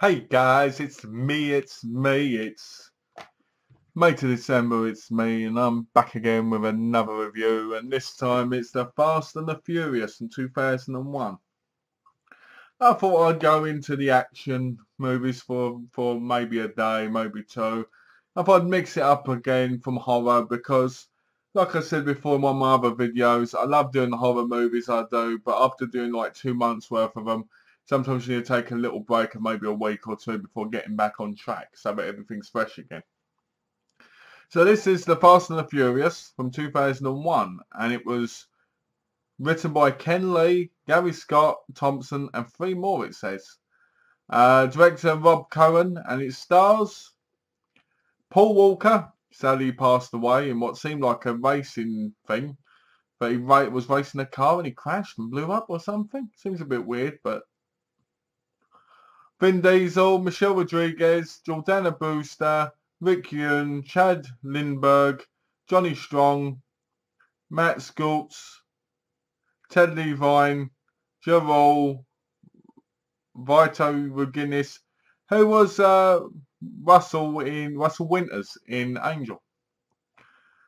Hey guys, it's me, it's May to December, it's me, and I'm back again with another review, and this time it's the Fast and the Furious from 2001. I thought I'd go into the action movies for maybe a day, maybe two. I thought I'd mix it up again from horror because, like I said before in one of my other videos, I love doing the horror movies, I do, but after doing like 2 months worth of them, sometimes you need to take a little break of maybe a week or two before getting back on track so that everything's fresh again. So this is The Fast and the Furious from 2001, and it was written by Ken Lee, Gary Scott Thompson, and three more, it says. Director Rob Cohen, and it stars Paul Walker. Sadly, he passed away in what seemed like a racing thing, but he was racing a car and he crashed and blew up or something. Seems a bit weird, but Vin Diesel, Michelle Rodriguez, Jordana Brewster, Rick Yune, Chad Lindbergh, Johnny Strong, Matt Schultz, Ted Levine, Gerald Vito McGinnis, who was Russell Winters in Angel.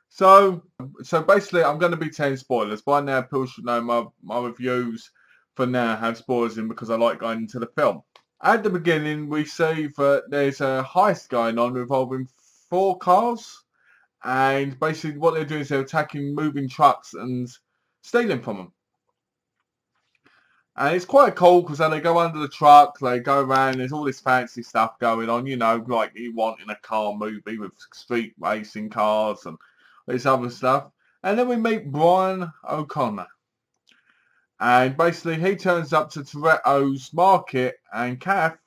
So basically, I'm going to be telling spoilers. By now, people should know my reviews for now have spoilers in because I like going into the film. At the beginning, we see that there's a heist going on involving 4 cars, and basically what they're doing is they're attacking moving trucks and stealing from them. And it's quite cool because then they go under the truck, they go around, there's all this fancy stuff going on, you know, like you want in a car movie with street racing cars and this other stuff. And then we meet Brian O'Connor. And basically he turns up to Toretto's market and Kath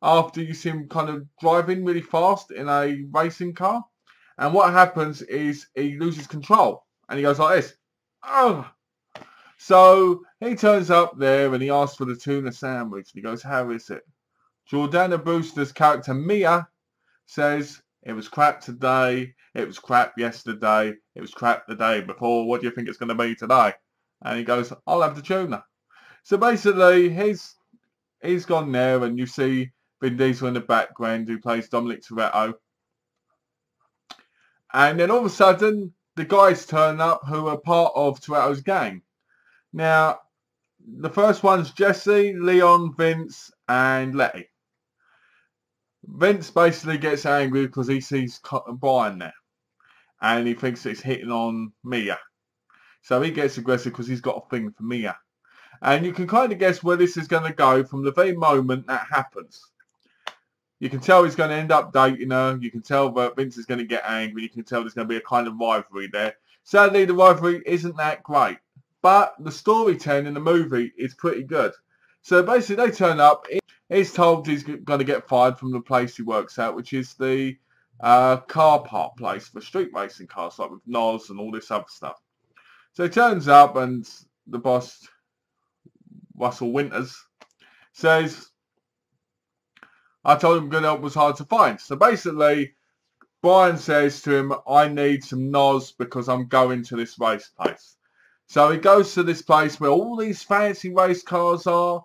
after you see him kind of driving really fast in a racing car. And what happens is he loses control and he goes like this. Oh! So he turns up there and he asks for the tuna sandwich. And he goes, how is it? Jordana Brewster's character Mia says, it was crap today, it was crap yesterday, it was crap the day before. What do you think it's going to be today? And he goes, I'll have the tuna. So basically, he's gone there, and you see Vin Diesel in the background, who plays Dominic Toretto. And then all of a sudden, the guys turn up who are part of Toretto's gang. Now, the first one's Jesse, Leon, Vince, and Letty. Vince basically gets angry because he sees Brian there, and he thinks it's hitting on Mia. So he gets aggressive because he's got a thing for Mia. And you can kind of guess where this is going to go from the very moment that happens. You can tell he's going to end up dating her. You can tell that Vince is going to get angry. You can tell there's going to be a kind of rivalry there. Sadly, the rivalry isn't that great. But the storytelling in the movie is pretty good. So basically, they turn up. He's told he's going to get fired from the place he works at, which is the car park place for street racing cars, like with Nos and all this other stuff. So he turns up and the boss, Russell Winters, says, I told him good help was hard to find. So basically, Brian says to him, I need some Nos because I'm going to this race place. So he goes to this place where all these fancy race cars are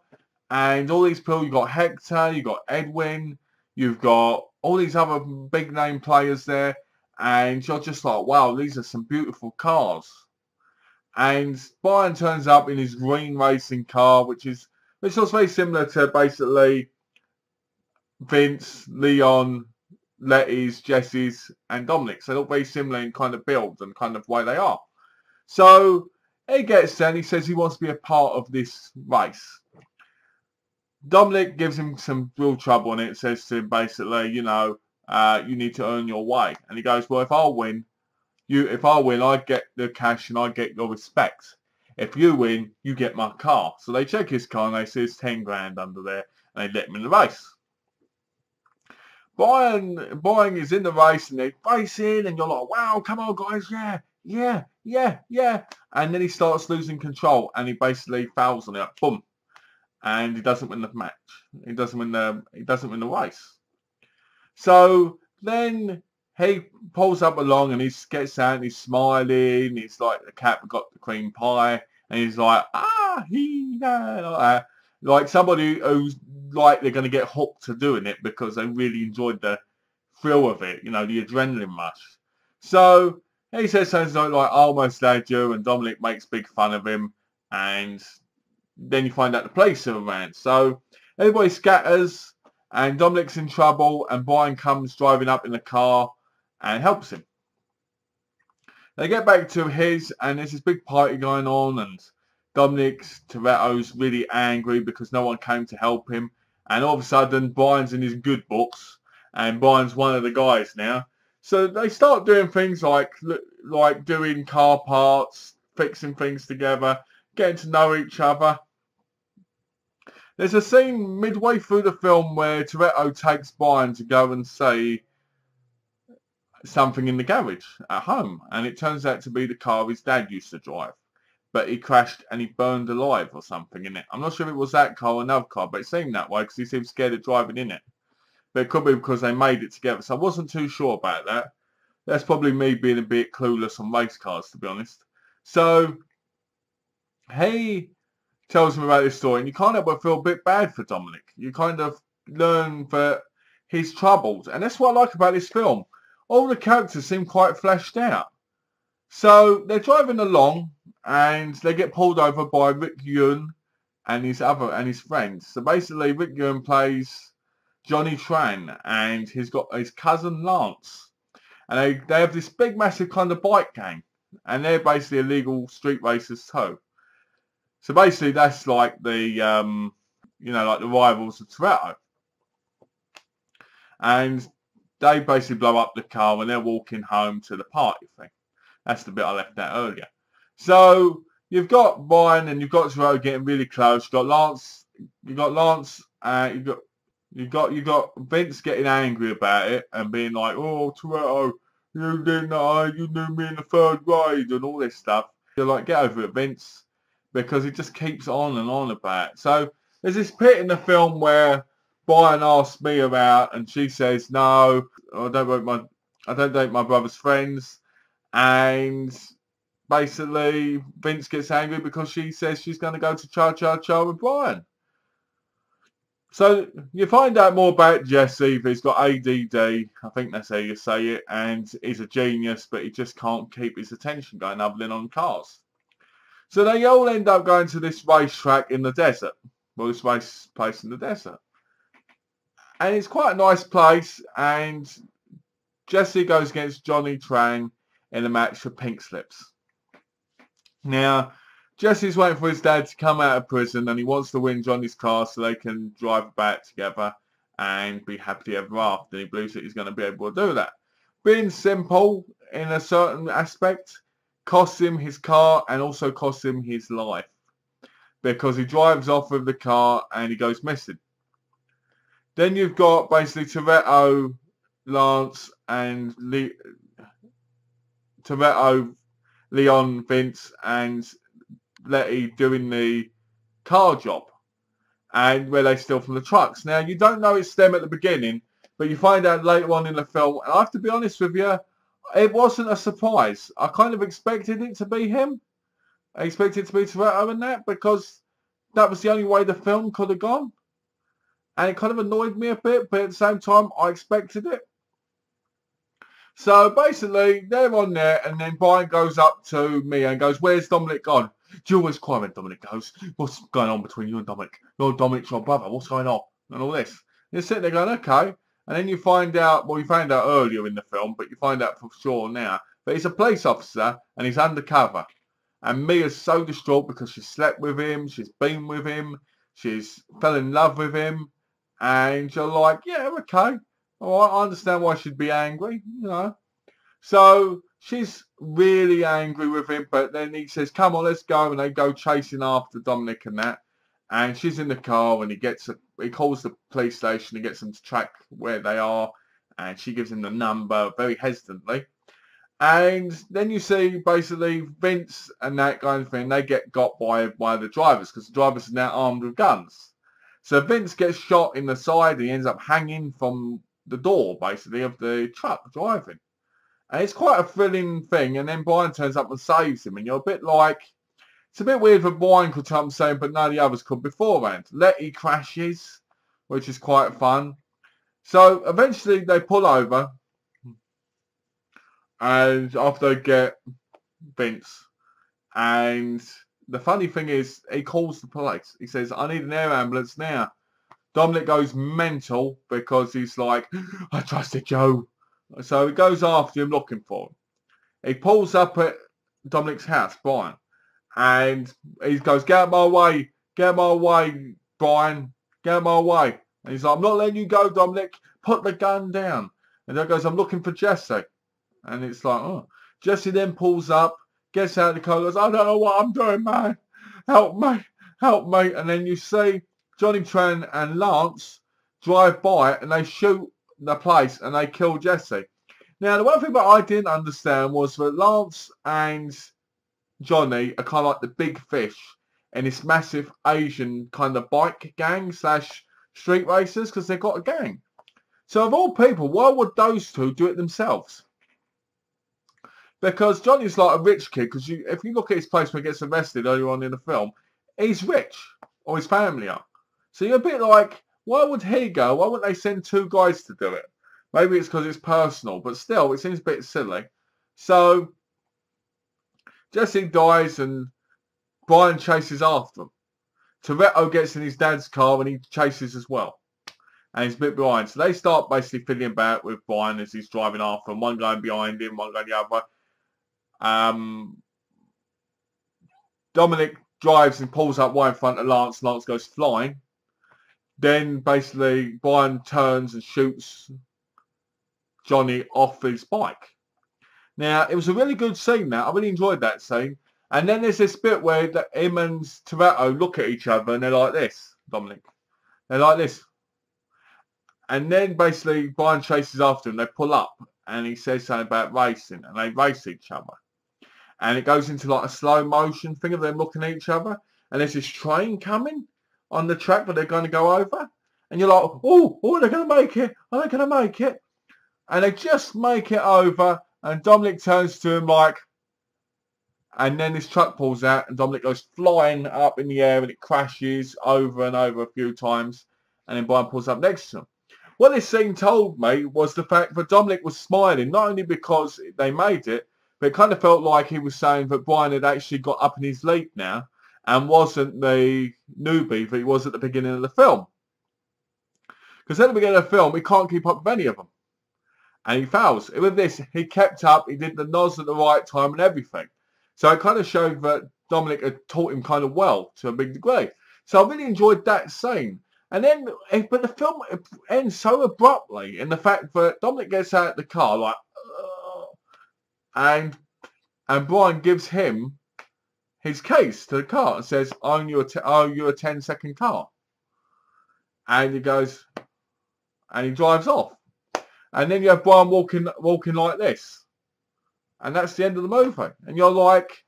and all these people. You've got Hector, you've got Edwin, you've got all these other big name players there. And you're just like, wow, these are some beautiful cars. And Brian turns up in his green racing car, which was very similar to basically Vince, Leon, Letty's, Jesse's, and Dominic's. They look very similar in kind of build and kind of way they are. So he gets there and he says he wants to be a part of this race. Dominic gives him some real trouble on it. Says to him basically, you know, you need to earn your way. And he goes, well, if I win, I get the cash and I get your respect. If you win, you get my car. So they check his car and they see it's 10 grand under there and they let him in the race. Brian is in the race and they're racing and you're like, wow, come on guys, yeah. And then he starts losing control and he basically fouls on it, like, boom. And he doesn't win the match. He doesn't win the race. So then he pulls up along and he gets out and he's smiling. He's like the cat that got the cream pie. And he's like, like that. like somebody who's like they're going to get hooked to doing it because they really enjoyed the thrill of it, you know, the adrenaline rush. So he says something like, I almost had you, and Dominic makes big fun of him, and then you find out the police are around. So everybody scatters, and Dominic's in trouble, and Brian comes driving up in the car and helps him. They get back to his, and there's this big party going on, and Dominic's Toretto's really angry because no one came to help him. And all of a sudden, Brian's in his good books, and Brian's one of the guys now. So they start doing things like doing car parts, fixing things together, getting to know each other. There's a scene midway through the film where Toretto takes Brian to go and see something in the garage at home, and it turns out to be the car his dad used to drive, but he crashed and he burned alive or something in it. I'm not sure if it was that car or another car, but it seemed that way because he seemed scared of driving in it. But it could be because they made it together, so I wasn't too sure about that. That's probably me being a bit clueless on race cars, to be honest. So he tells him about this story, and you kind of feel a bit bad for Dominic. You kind of learn that he's troubled, and that's what I like about this film. All the characters seem quite fleshed out. So they're driving along, and they get pulled over by Rick Yune and his friends. So basically, Rick Yune plays Johnny Tran, and he's got his cousin Lance, and they have this big, massive kind of bike gang, and they're basically illegal street racers too. So basically, that's like the like the rivals of Toretto, and they basically blow up the car when they're walking home to the party thing. That's the bit I left out earlier. So you've got Brian and you've got Toretto getting really close. You've got Lance. You've got Vince getting angry about it and being like, "Oh, Toretto, you didn't know, you knew me in the third grade," and all this stuff. You're like, "Get over it, Vince," because it just keeps on and on about it. So there's this bit in the film where Brian asks me about, and she says, "No, I don't date my brother's friends," and basically Vince gets angry because she says she's going to go to Cha Cha Cha with Brian. So you find out more about Jesse. He's got ADD, I think that's how you say it, and he's a genius, but he just can't keep his attention going other than on cars. So they all end up going to this racetrack in the desert. Well, this race place in the desert. And it's quite a nice place, and Jesse goes against Johnny Tran in a match for pink slips. Now, Jesse's waiting for his dad to come out of prison, and he wants to win Johnny's car so they can drive about together and be happily ever after. And he believes that he's going to be able to do that. Being simple in a certain aspect costs him his car and also costs him his life, because he drives off with the car and he goes missing. Then you've got basically Toretto, Lance, and Toretto, Leon, Vince, and Letty doing the car job, and where they steal from the trucks. Now, you don't know it's them at the beginning, but you find out later on in the film, and I have to be honest with you, it wasn't a surprise. I kind of expected it to be him. I expected it to be Toretto and that, because that was the only way the film could have gone. And it kind of annoyed me a bit, but at the same time, I expected it. So basically, they're on there, and then Brian goes up to Mia and goes, "Where's Dominic gone?" Do you always cry when Dominic goes, "What's going on between you and Dominic? Dominic's your brother. What's going on?" And all this. And you're sitting there going, okay. And then you find out, well, you found out earlier in the film, but you find out for sure now, that he's a police officer, and he's undercover. And Mia's so distraught because she slept with him, she's been with him, she's fell in love with him. And you're like, yeah, okay. All right, I understand why she'd be angry, you know. So she's really angry with him, but then he says, "Come on, let's go." And they go chasing after Dominic and that. And she's in the car, and he calls the police station and gets them to track where they are. And she gives him the number very hesitantly. And then you see basically Vince and that kind of thing, they get got by the drivers, because the drivers are now armed with guns. So Vince gets shot in the side, and he ends up hanging from the door, basically, of the truck driving. And it's quite a thrilling thing. And then Brian turns up and saves him. And you're a bit like, It's a bit weird that Brian could come saying, but none of the others could beforehand. Letty crashes, which is quite fun. So eventually they pull over, and after they get Vince, and the funny thing is, he calls the police. He says, I need an air ambulance now. Dominic goes mental because he's like, I trusted Joe. So he goes after him looking for him. He pulls up at Dominic's house, Brian, and he goes, get out of my way, Brian, get out of my way. And he's like, I'm not letting you go, Dominic, put the gun down. And then goes, I'm looking for Jesse. And it's like, oh. Jesse then pulls up, gets out of the car, goes, I don't know what I'm doing, man. Help me, help me. And then you see Johnny Tran and Lance drive by and they shoot the place and they kill Jesse. Now, the one thing that I didn't understand was that Lance and Johnny are kind of like the big fish in this massive Asian kind of bike gang slash street racers because they've got a gang. So of all people, why would those two do it themselves? Because Johnny's like a rich kid, because if you look at his place where he gets arrested earlier on in the film, he's rich, or his family are. So you're a bit like, why would he go? Why wouldn't they send two guys to do it? Maybe it's because it's personal, but still, it seems a bit silly. So Jesse dies and Brian chases after him. Toretto gets in his dad's car and he chases as well. And he's a bit behind. So they start basically fiddling about with Brian as he's driving after him. One going behind him, one going the other. Dominic drives and pulls up right in front of Lance. Lance goes flying. Then basically Brian turns and shoots Johnny off his bike. Now, it was a really good scene now. I really enjoyed that scene. And then there's this bit where him and Toretto look at each other and they're like this, Dominic. They're like this. And then basically Brian chases after him. They pull up and he says something about racing and they race each other. And it goes into like a slow motion thing of them looking at each other. And there's this train coming on the track that they're going to go over. And you're like, oh, they're going to make it. Are they going to make it? And they just make it over. And Dominic turns to him like, and then this truck pulls out and Dominic goes flying up in the air and it crashes over and over a few times. And then Brian pulls up next to him. What this scene told me was the fact that Dominic was smiling, not only because they made it, but it kind of felt like he was saying that Brian had actually got up in his league now and wasn't the newbie that he was at the beginning of the film. Because at the beginning of the film, he can't keep up with any of them. And he fails. With this, he kept up, he did the nods at the right time and everything. So it kind of showed that Dominic had taught him kind of well to a big degree. So I really enjoyed that scene. And then, but the film ends so abruptly in the fact that Dominic gets out of the car like, and Brian gives him his case to the car and says, I owe you a 10-second car. And he goes, and he drives off. And then you have Brian walking like this. And that's the end of the movie. And you're like,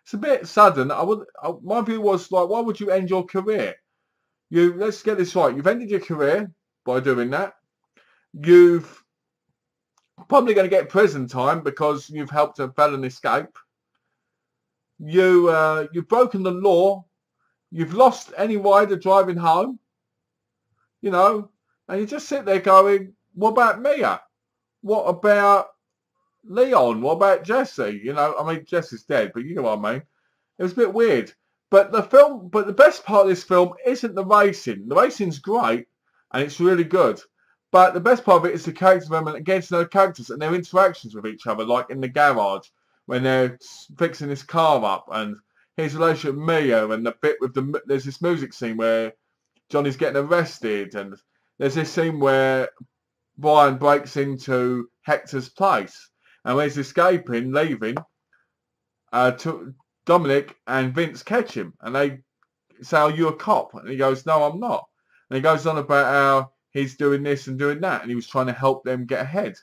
it's a bit sudden. My view was like, why would you end your career? Let's get this right. You've ended your career by doing that. You've probably going to get prison time because you've helped a felon escape. You've broken the law. You've lost any rider driving home. You know, and you just sit there going, what about Mia? What about Leon? What about Jesse? You know, I mean, Jesse's dead, but you know what I mean. It was a bit weird. But the best part of this film isn't the racing. The racing's great and it's really good. But the best part of it is the character development against their characters and their interactions with each other, like in the garage when they're fixing this car up and his relationship with Mia and the bit with there's this music scene where Johnny's getting arrested and there's this scene where Brian breaks into Hector's place and when he's escaping, leaving, Dominic and Vince catch him and they say, are you a cop? And he goes, no, I'm not. And he goes on about how he's doing this and doing that and he was trying to help them get ahead.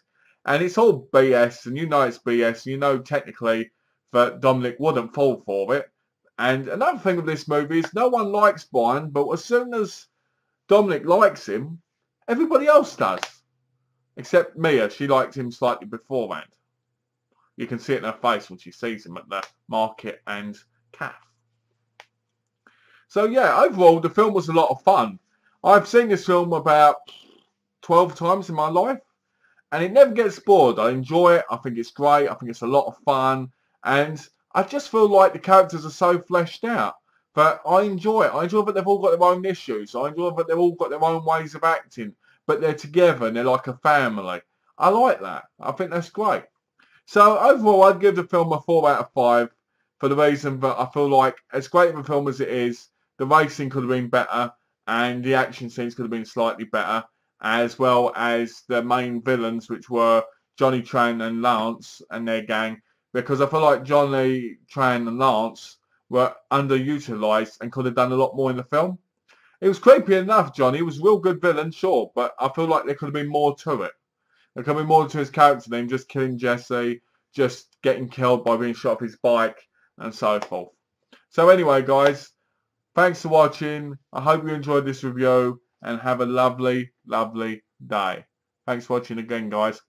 And it's all BS and you know it's BS and you know technically that Dominic wouldn't fall for it. And another thing with this movie is no one likes Brian, but as soon as Dominic likes him, everybody else does. Except Mia, she liked him slightly beforehand. You can see it in her face when she sees him at the market and calf. So yeah, overall the film was a lot of fun. I've seen this film about 12 times in my life, and it never gets bored. I enjoy it. I think it's great. I think it's a lot of fun, and I just feel like the characters are so fleshed out. But I enjoy it. I enjoy that they've all got their own issues. I enjoy that they've all got their own ways of acting, but they're together and they're like a family. I like that. I think that's great. So overall, I'd give the film a 4 out of 5 for the reason that I feel like, as great of a film as it is, the racing could have been better and the action scenes could have been slightly better, as well as the main villains, which were Johnny Tran and Lance and their gang, because I feel like Johnny Tran and Lance were underutilized and could have done a lot more in the film. It was creepy enough, Johnny. He was a real good villain, sure, but I feel like there could have been more to it. There could have been more to his character than just killing Jesse, just getting killed by being shot off his bike, and so forth. So anyway, guys, thanks for watching. I hope you enjoyed this review, and have a lovely, lovely day. Thanks for watching again, guys.